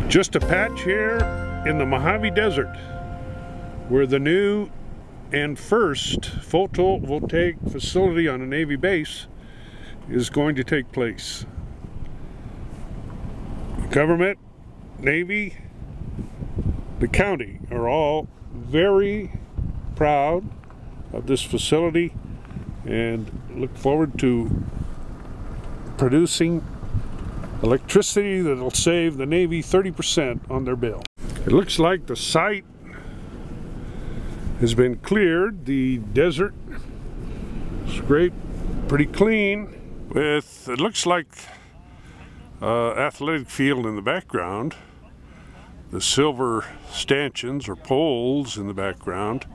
Just a patch here in the Mojave Desert where the new and first photovoltaic facility on a Navy base is going to take place. The government, Navy, the county are all very proud of this facility and look forward to producing electricity that'll save the Navy 30% on their bill. It looks like the site has been cleared. The desert is great, pretty clean, with, it looks like athletic field in the background. The silver stanchions or poles in the background.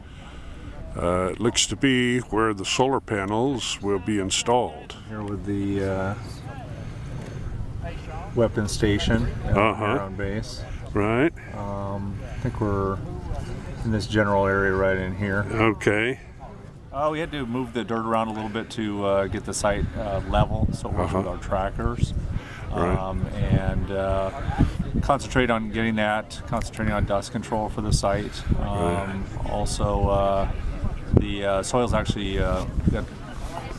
It looks to be where the solar panels will be installed. Here with the weapons station on base. Right. I think we're in this general area right in here. Okay. We had to move the dirt around a little bit to get the site level, so it works with our trackers. And concentrate on getting that, concentrating on dust control for the site. Also, the soil's actually,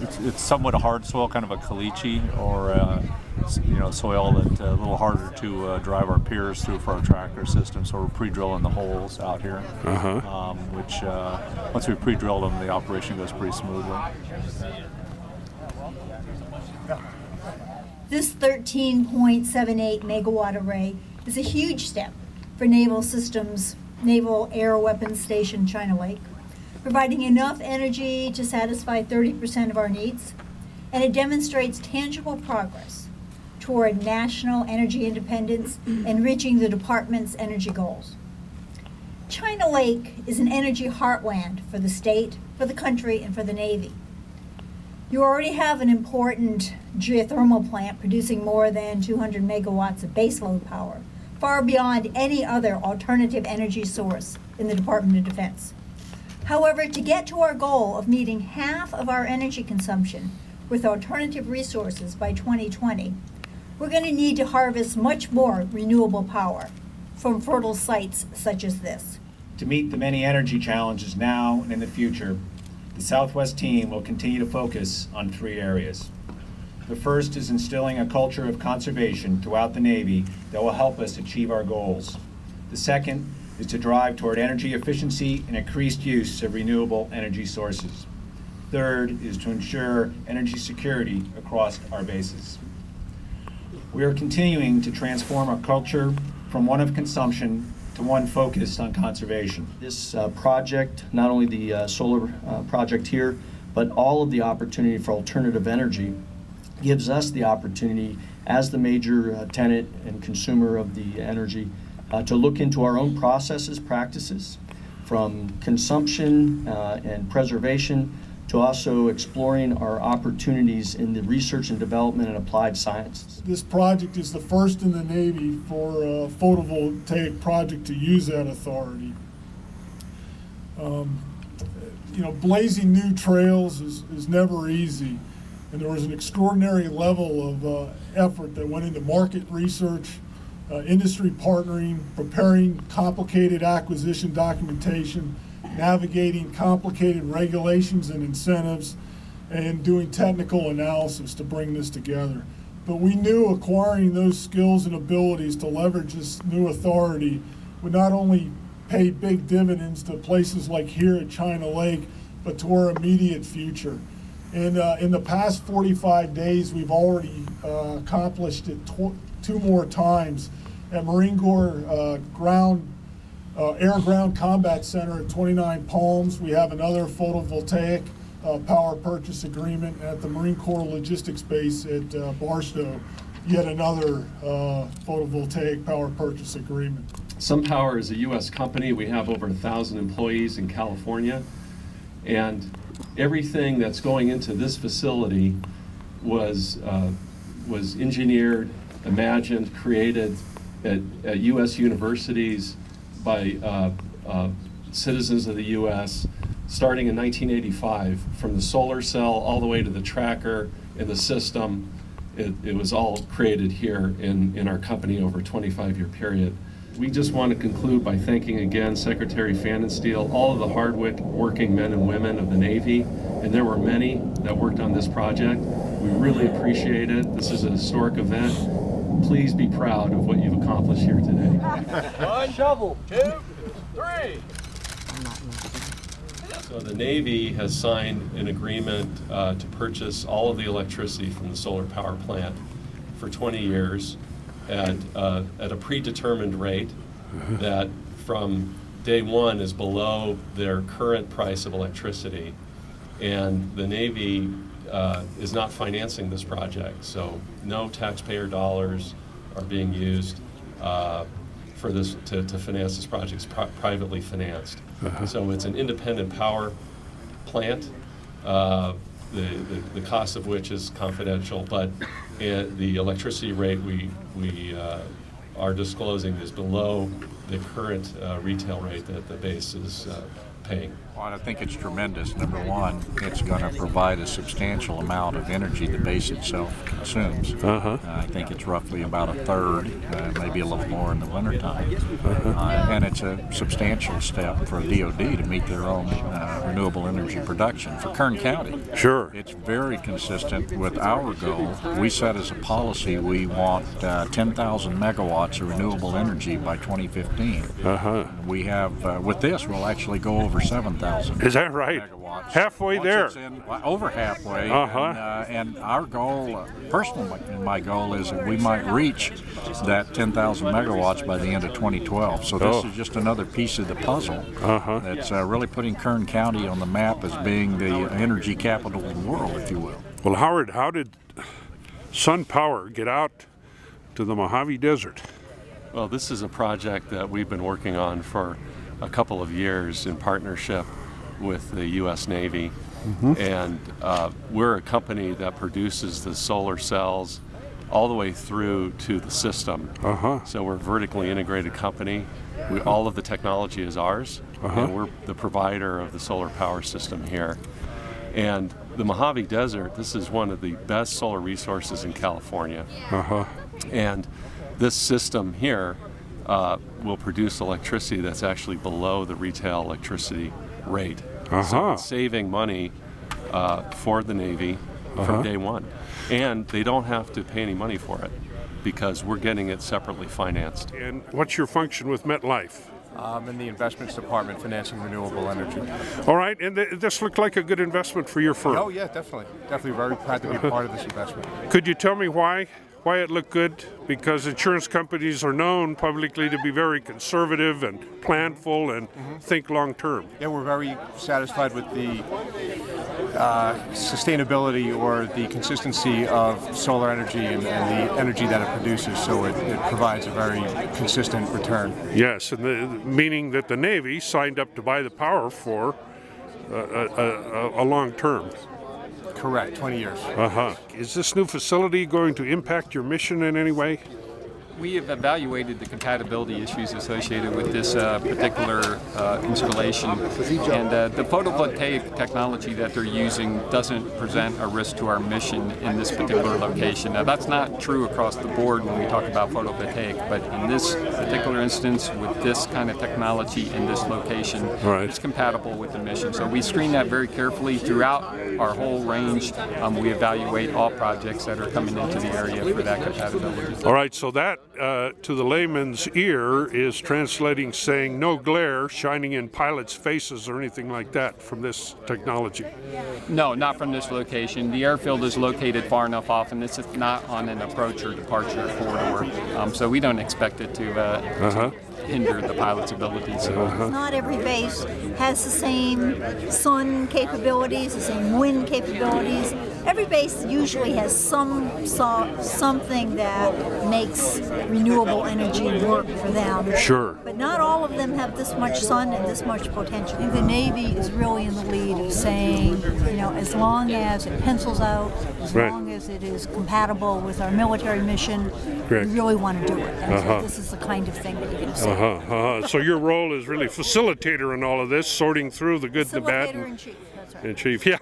it's somewhat a hard soil, kind of a caliche, or soil that's a little harder to drive our piers through for our tracker system. So we're pre-drilling the holes out here, which once we pre-drill them, the operation goes pretty smoothly. This 13.78 megawatt array is a huge step for Naval Systems, Naval Air Weapons Station China Lake, providing enough energy to satisfy 30% of our needs, and it demonstrates tangible progress toward national energy independence and reaching the department's energy goals. China Lake is an energy heartland for the state, for the country, and for the Navy. You already have an important geothermal plant producing more than 200 megawatts of baseload power, far beyond any other alternative energy source in the Department of Defense. However, to get to our goal of meeting half of our energy consumption with alternative resources by 2020, we're going to need to harvest much more renewable power from fertile sites such as this. To meet the many energy challenges now and in the future, the Southwest team will continue to focus on 3 areas. The first is instilling a culture of conservation throughout the Navy that will help us achieve our goals. The second is to drive toward energy efficiency and increased use of renewable energy sources. Third is to ensure energy security across our bases. We are continuing to transform our culture from one of consumption to one focused on conservation. This project, not only the solar project here, but all of the opportunity for alternative energy gives us the opportunity as the major tenant and consumer of the energy to look into our own processes, practices, from consumption and preservation to also exploring our opportunities in the research and development and applied sciences. This project is the first in the Navy for a photovoltaic project to use that authority. Blazing new trails is never easy, and there was an extraordinary level of effort that went into market research, industry partnering, preparing complicated acquisition documentation, navigating complicated regulations and incentives, and doing technical analysis to bring this together. But we knew acquiring those skills and abilities to leverage this new authority would not only pay big dividends to places like here at China Lake, but to our immediate future. And in the past 45 days, we've already accomplished it 2 more times at Marine Corps Air-Ground Combat Center at 29 Palms. We have another photovoltaic power purchase agreement at the Marine Corps Logistics Base at Barstow. Yet another photovoltaic power purchase agreement. SunPower is a U.S. company. We have over 1,000 employees in California, and everything that's going into this facility was engineered, imagined, created at U.S. universities by citizens of the U.S. starting in 1985, from the solar cell all the way to the tracker in the system, it was all created here in our company over a 25-year period. We just want to conclude by thanking again Secretary Pfannenstiel, all of the hard-working men and women of the Navy, and there were many that worked on this project. We really appreciate it. This is a historic event. Please be proud of what you've accomplished here today. 1 shovel, 2, 3. So the Navy has signed an agreement to purchase all of the electricity from the solar power plant for 20 years at a predetermined rate that from day one is below their current price of electricity. And the Navy is not financing this project, so no taxpayer dollars are being used for this to finance this project. It's privately financed. So it's an independent power plant, the cost of which is confidential, but the electricity rate we are disclosing is below the current retail rate that the base is paying. Well, I think it's tremendous. Number one, it's going to provide a substantial amount of energy the base itself consumes. I think it's roughly about a third, maybe a little more in the wintertime. And it's a substantial step for DOD to meet their own renewable energy production. For Kern County, sure, it's very consistent with our goal. We set as a policy we want 10,000 megawatts of renewable energy by 2015. We have, with this, we'll actually go over 7,000. Is that right? Megawatts. Halfway Once there. it's in, over halfway. And our goal, personally, my goal is that we might reach that 10,000 megawatts by the end of 2012. So this is just another piece of the puzzle that's really putting Kern County on the map as being the energy capital of the world, if you will. Well, Howard, how did SunPower get out to the Mojave Desert? Well, this is a project that we've been working on for a couple of years in partnership with the U.S. Navy, and we're a company that produces the solar cells all the way through to the system. So we're a vertically integrated company. All of the technology is ours, and we're the provider of the solar power system here. And the Mojave Desert, this is one of the best solar resources in California. And this system here will produce electricity that's actually below the retail electricity rate. So it's saving money for the Navy from day one. And they don't have to pay any money for it because we're getting it separately financed. And what's your function with MetLife? In the investments department, financing renewable energy. All right, and this looked like a good investment for your firm. Oh yeah, definitely. Definitely very proud to be a part of this investment. Could you tell me why it looked good? Because insurance companies are known publicly to be very conservative and planful and think long term. Yeah, we're very satisfied with the sustainability or the consistency of solar energy and the energy that it produces, so it provides a very consistent return. Yes, and meaning that the Navy signed up to buy the power for a long term. Correct, 20 years. Is this new facility going to impact your mission in any way? We have evaluated the compatibility issues associated with this particular installation, and the photovoltaic technology that they're using doesn't present a risk to our mission in this particular location. Now, that's not true across the board when we talk about photovoltaic, but in this particular instance, with this kind of technology in this location, it's compatible with the mission. So we screen that very carefully throughout our whole range. We evaluate all projects that are coming into the area for that compatibility. All right, so that to the layman's ear is translating saying no glare shining in pilots' faces or anything like that from this technology. No, not from this location. The airfield is located far enough off, and this is not on an approach or departure corridor, so we don't expect it to hinder the pilot's abilities. Not every base has the same sun capabilities, the same wind capabilities. Every base usually has something that makes renewable energy work for them. Sure. But not all of them have this much sun and this much potential. I think the Navy is really in the lead of saying, you know, as long as it pencils out, as long as it is compatible with our military mission, we really want to do it. And so this is the kind of thing that you can say. So your role is really facilitator in all of this, sorting through the good, the bad, Facilitator in chief, that's right. In chief, yeah.